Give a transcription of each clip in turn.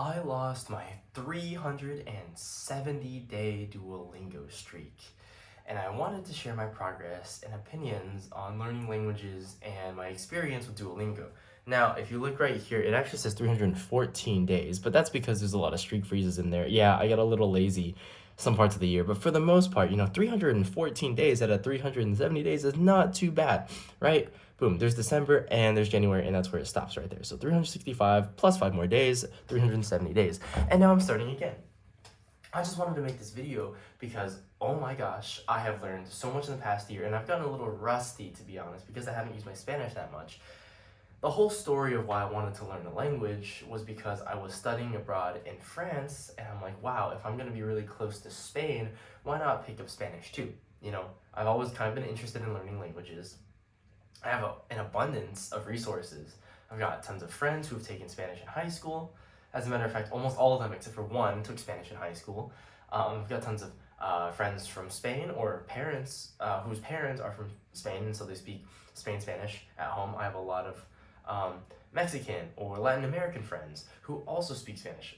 I lost my 370-day Duolingo streak, and I wanted to share my progress and opinions on learning languages and my experience with Duolingo. Now, if you look right here, it actually says 314 days, but that's because there's a lot of streak freezes in there. Yeah, I got a little lazy some parts of the year, but for the most part, 314 days out of 370 days is not too bad, right? Boom, there's December and there's January, and that's where it stops right there. So 365 plus 5 more days, 370 days. And now I'm starting again. I just wanted to make this video because, oh my gosh, I have learned so much in the past year, and I've gotten a little rusty, to be honest, because I haven't used my Spanish that much. The whole story of why I wanted to learn a language was because I was studying abroad in France, and I'm like, wow, if I'm going to be really close to Spain, why not pick up Spanish too? I've always kind of been interested in learning languages. I have an abundance of resources. I've got tons of friends who have taken Spanish in high school. As a matter of fact, almost all of them, except for one, took Spanish in high school. I've got tons of friends from Spain, or parents whose parents are from Spain, and so they speak Spanish at home. I have a lot of Mexican or Latin American friends who also speak Spanish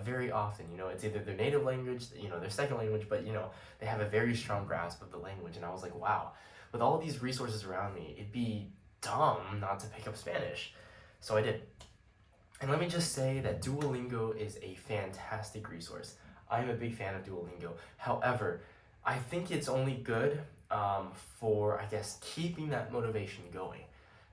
very often. It's either their native language, their second language, but they have a very strong grasp of the language. And I was like, wow, with all of these resources around me, it'd be dumb not to pick up Spanish. So I did. And let me just say that Duolingo is a fantastic resource. I'm a big fan of Duolingo. However, I think it's only good for, I guess, keeping that motivation going.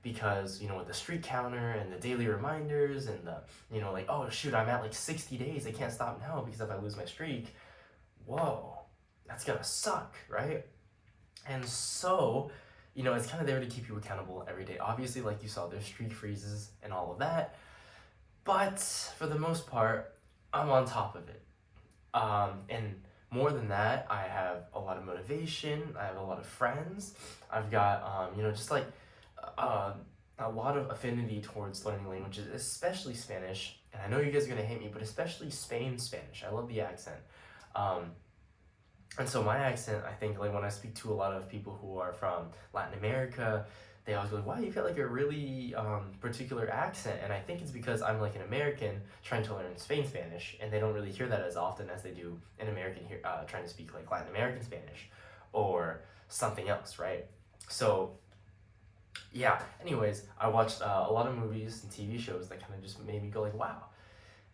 Because, with the streak counter and the daily reminders and the, like, oh shoot, I'm at like 60 days, I can't stop now because if I lose my streak, whoa, that's gonna suck, right? And so, it's kind of there to keep you accountable every day. Obviously, like you saw, there's streak freezes and all of that. But for the most part, I'm on top of it. And more than that, I have a lot of motivation. I have a lot of friends. I've got, just like a lot of affinity towards learning languages, especially Spanish. And I know you guys are going to hate me, but especially Spain Spanish. I love the accent. And so my accent, I think, like when I speak to a lot of people who are from Latin America, they always go, wow, you've got like a really particular accent. And I think it's because I'm like an American trying to learn Spanish, and they don't really hear that as often as they do an American here trying to speak like Latin American Spanish or something else, right? So yeah, anyways, I watched a lot of movies and TV shows that kind of just made me go like, wow,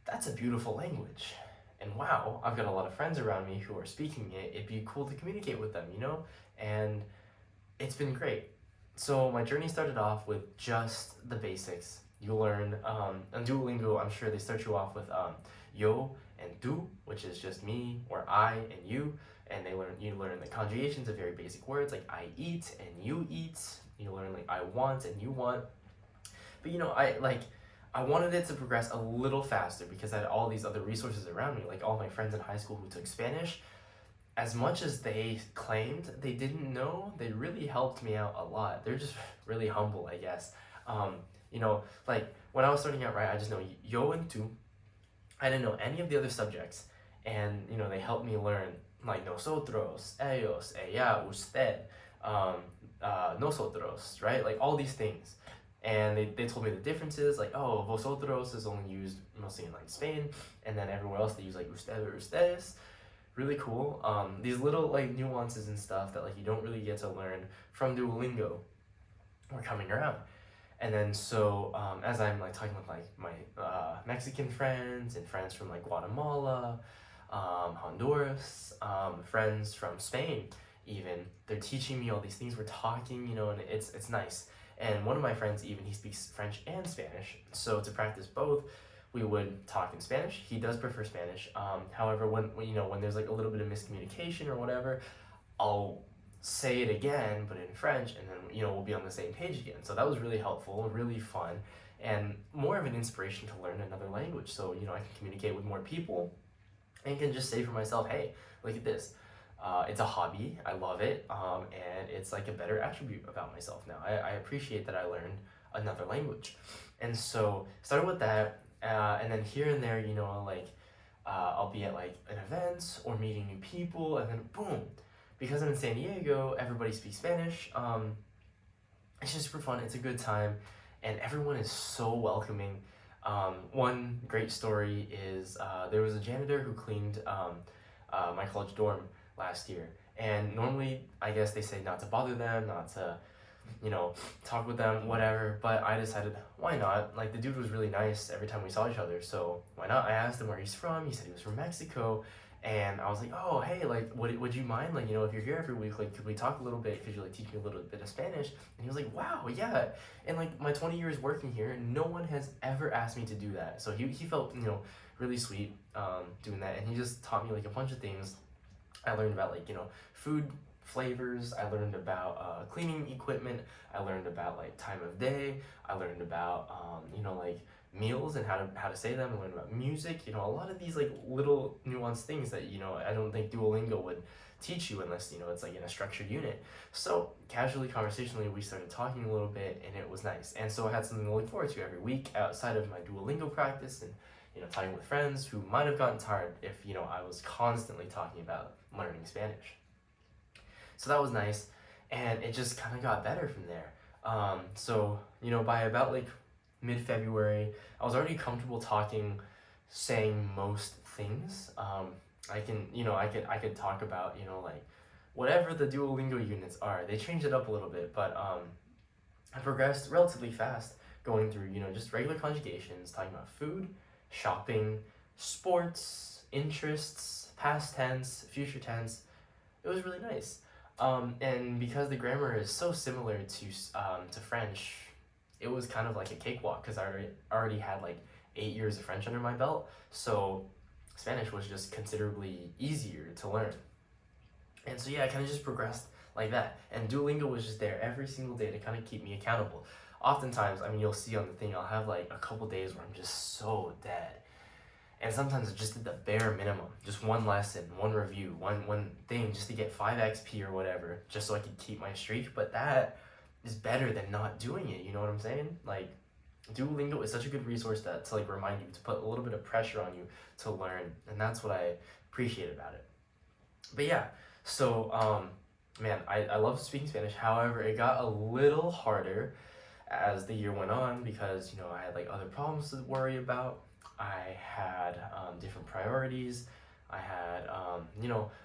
that's a beautiful language. And wow, I've got a lot of friends around me who are speaking it. It'd be cool to communicate with them, And it's been great. So my journey started off with just the basics. You learn, on Duolingo, I'm sure they start you off with yo and tu, which is just me, or I and you. And you learn the conjugations of very basic words like I eat and you eat. You learn like I want and you want. But I wanted it to progress a little faster because I had all these other resources around me, like all my friends in high school who took Spanish. As much as they claimed they didn't know, they really helped me out a lot. They're just really humble, I guess. Like when I was starting out, right, I just know yo and tu. I didn't know any of the other subjects, and they helped me learn like nosotros, ellos, ella, usted, nosotros, right? Like all these things. And they told me the differences, like, oh, vosotros is only used mostly in like Spain, and then everywhere else they use like usted or ustedes. Really cool. These little like nuances and stuff that like you don't really get to learn from Duolingo were coming around. And then so as I'm like talking with like my Mexican friends and friends from like Guatemala, Honduras, friends from Spain even, they're teaching me all these things. We're talking, and it's nice. And one of my friends even, he speaks French and Spanish. So to practice both, we would talk in Spanish. He does prefer Spanish. However, when there's like a little bit of miscommunication or whatever, I'll say it again, but in French, and then we'll be on the same page again. So that was really helpful, really fun, and more of an inspiration to learn another language. So I can communicate with more people, and can just say for myself, hey, look at this. It's a hobby, I love it, and it's like a better attribute about myself now. I appreciate that I learned another language. And so started with that, and then here and there, I'll be at like an event or meeting new people, and then boom, because I'm in San Diego, everybody speaks Spanish. It's just super fun, it's a good time, and everyone is so welcoming. One great story is there was a janitor who cleaned my college dorm last year. And normally, I guess they say not to bother them, not to, talk with them, whatever. But I decided, why not? Like, the dude was really nice every time we saw each other, so why not? I asked him where he's from. He said he was from Mexico. And I was like, oh, hey, like, would you mind, like, if you're here every week, like, could we talk a little bit? Could you, like, teach me a little bit of Spanish? And he was like, wow, yeah. And, like, my 20 years working here, no one has ever asked me to do that. So he felt, really sweet doing that. And he just taught me, like, a bunch of things. I learned about, like, food flavors. I learned about cleaning equipment. I learned about, like, time of day. I learned about, like, meals and how to say them. I learned about music. A lot of these, like, little nuanced things that, I don't think Duolingo would teach you unless, it's, like, in a structured unit. So casually, conversationally, we started talking a little bit, and it was nice. And so I had something to look forward to every week outside of my Duolingo practice, and talking with friends who might have gotten tired if, I was constantly talking about learning Spanish. So that was nice, and it just kind of got better from there. So, by about, like, mid-February, I was already comfortable saying most things. I could talk about, like, whatever the Duolingo units are. They changed it up a little bit, but I progressed relatively fast going through, just regular conjugations, talking about food, shopping, sports, interests, past tense, future tense. It was really nice. And because the grammar is so similar to French, it was kind of like a cakewalk because I already had like 8 years of French under my belt. So Spanish was just considerably easier to learn. And so yeah, I kind of just progressed like that. And Duolingo was just there every single day to kind of keep me accountable. Oftentimes, you'll see on the thing, I'll have like a couple days where I'm just so dead. And sometimes it's just at the bare minimum, just one lesson, one review, one thing, just to get 5 XP or whatever, just so I could keep my streak. But that is better than not doing it, you know what I'm saying? Like, Duolingo is such a good resource to like remind you, to put a little bit of pressure on you to learn, and that's what I appreciate about it. But yeah, so man, I love speaking Spanish. However, it got a little harder as the year went on because I had like other problems to worry about. I had different priorities. I had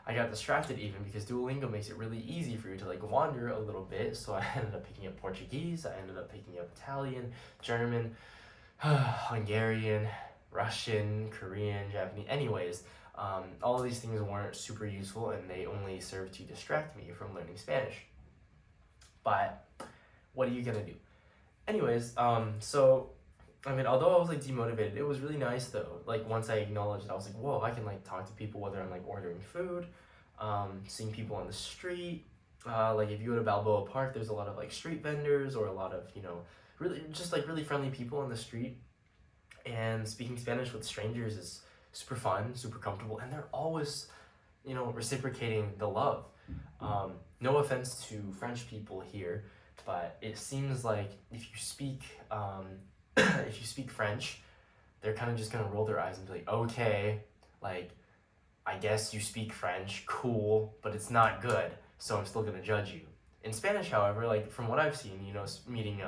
I got distracted even because Duolingo makes it really easy for you to like wander a little bit. So I ended up picking up Portuguese. I ended up picking up Italian, German, Hungarian, Russian, Korean, Japanese. Anyways, all of these things weren't super useful, and they only served to distract me from learning Spanish. But what are you gonna do? Anyways, so although I was like demotivated, it was really nice though. Like, once I acknowledged it, I was like, whoa, I can like talk to people whether I'm like ordering food, seeing people on the street. Like, if you go to Balboa Park, there's a lot of like street vendors or a lot of really just like really friendly people on the street. And speaking Spanish with strangers is super fun, super comfortable, and they're always reciprocating the love. No offense to French people here, but it seems like if you speak if you speak French, they're kind of just gonna roll their eyes and be like, okay, like, I guess you speak French, cool, but it's not good, so I'm still gonna judge you. In Spanish, however, like from what I've seen, meeting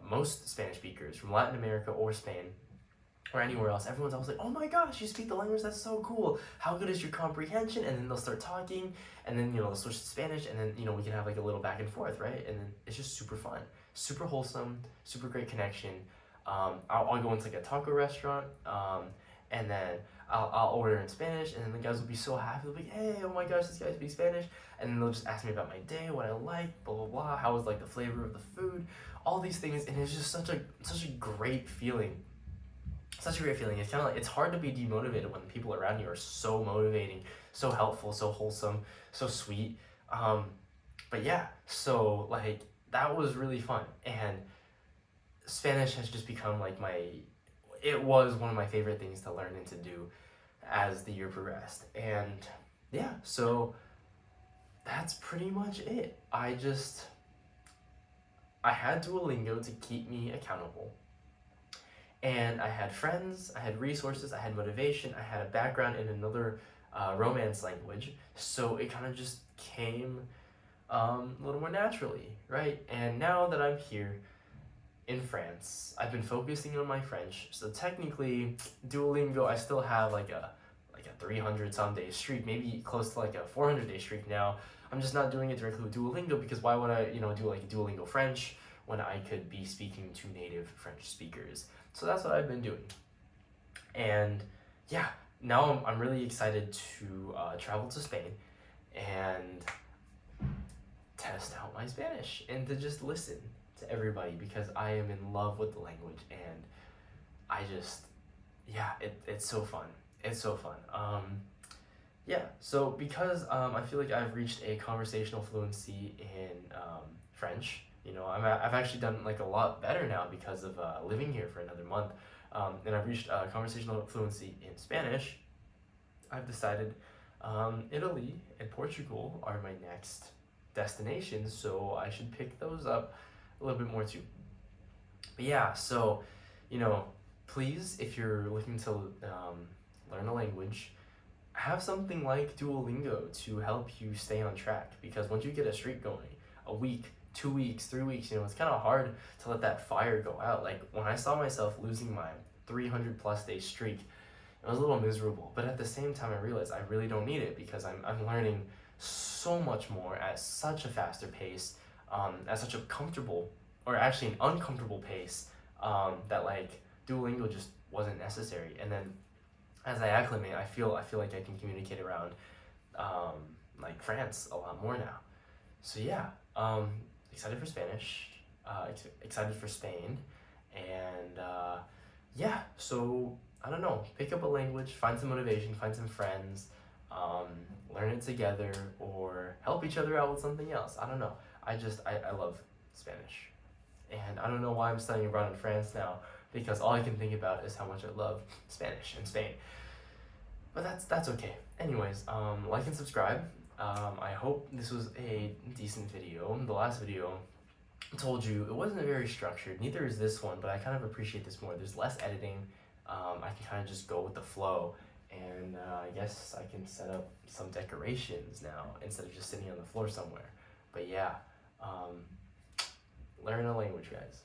most Spanish speakers from Latin America or Spain or anywhere else, everyone's always like, oh my gosh, you speak the language, that's so cool. How good is your comprehension? And then they'll start talking, and then they'll switch to Spanish, and then we can have like a little back and forth, right? And then it's just super fun, super wholesome, super great connection. I'll go into like a taco restaurant, and then I'll order in Spanish, and then the guys will be so happy. They'll be like, hey, oh my gosh, this guy speaks Spanish. And then they'll just ask me about my day, what I like, blah blah blah, how was like the flavor of the food, all these things, and it's just such a great feeling. Such a great feeling. It's kind of like, it's hard to be demotivated when the people around you are so motivating, so helpful, so wholesome, so sweet. But yeah, so like that was really fun, and Spanish has just become like it was one of my favorite things to learn and to do as the year progressed. And yeah, so that's pretty much it. I had Duolingo to keep me accountable. And I had friends, I had resources, I had motivation, I had a background in another Romance language. So it kind of just came a little more naturally, right? And now that I'm here, in France. I've been focusing on my French, so technically Duolingo I still have like a 300 some day streak, maybe close to like a 400 day streak now. I'm just not doing it directly with Duolingo because why would I, do like Duolingo French when I could be speaking to native French speakers? So that's what I've been doing. And yeah, now I'm really excited to travel to Spain and test out my Spanish and to just listen to everybody because I am in love with the language and I just, it's so fun. It's so fun. So because I feel like I've reached a conversational fluency in French, I've actually done like a lot better now because of living here for another month. And I've reached conversational fluency in Spanish. I've decided Italy and Portugal are my next destinations, so I should pick those up a little bit more too. But yeah, so, please, if you're looking to learn a language, have something like Duolingo to help you stay on track, because once you get a streak going, a week, 2 weeks, 3 weeks, it's kind of hard to let that fire go out. Like when I saw myself losing my 300 plus day streak, it was a little miserable, but at the same time I realized I really don't need it because I'm learning so much more at such a faster pace, at such a comfortable, or actually an uncomfortable pace, that like Duolingo just wasn't necessary. And then as I acclimate, I feel like I can communicate around like France a lot more now. So yeah, excited for Spanish, excited for Spain, and so I don't know, pick up a language, find some motivation, find some friends, learn it together, or help each other out with something else. I don't know. I love Spanish. And I don't know why I'm studying abroad in France now, because all I can think about is how much I love Spanish and Spain. But that's okay. Anyways, like and subscribe. I hope this was a decent video. The last video told you it wasn't very structured, neither is this one, but I kind of appreciate this more. There's less editing. I can kind of just go with the flow, and I guess I can set up some decorations now instead of just sitting on the floor somewhere. But yeah, learn a language, guys.